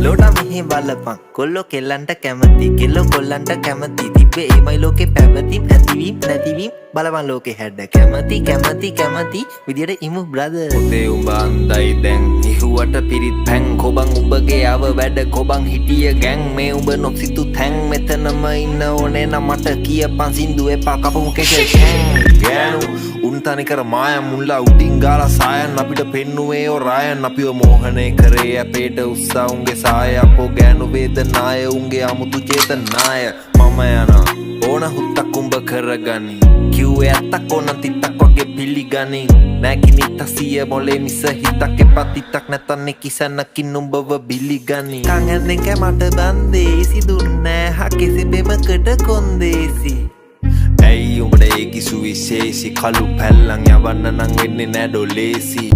ලෝඩා මෙහි බලපන් කොල්ලෝ කෙල්ලන්ට කැමති කෙල්ලෝ කොල්ලන්ට කැමති තිබ්බේ ඒමයි ලෝකේ පැවතීම් ඇතිවීම් නැතිවීම් බලපන් ලෝකේ හැඩ කැමති විදියට ඉමු බ්‍රදර් පොතේ උඹ අන්දයි දැන් ඉහුවට පිරිත් පැන් කොබන් උඹගේ අව වැඩ කොබන් හිටිය ගැන් මේ උඹ නොසිතු තැන් මෙතනම ඉන්න ඕනේ නම් මට කියපන් සින්දු එපා කපමු කෙෂ ගෑනු උන්තනිකර මාය මුල්ලා උඩින් ගාලා සායන් අපිට පෙන්නුවේ ඔරායන් අපිව මෝහනය කරේ අපේට උත්සා උන්ගේ සාය අපෝ ගෑනු වේදනාය උන්ගේ අමුතු චේතනාය මම යනා ඕන හුත්තක් උඹ කරගනි කිව්වේ ඇත්තක් ඕන තිත්තක් වගේ පිළිගනි නැගිනි තසිය මොලේ මිස හිතක් එපා තිත්තක් නැතන්නේ කිසන්නකින් උඹව බිලිගනි කන් ඇන්නෙන් කැමට බන්දේසි දුන්නෑ හකෙසි බෙමකට කොන්දේසි ඇයි උඹට ඒකි සුවිශේෂි කළු පැල්ලන් යවන්න නං වෙන්නේ නෑ ඩොලේසි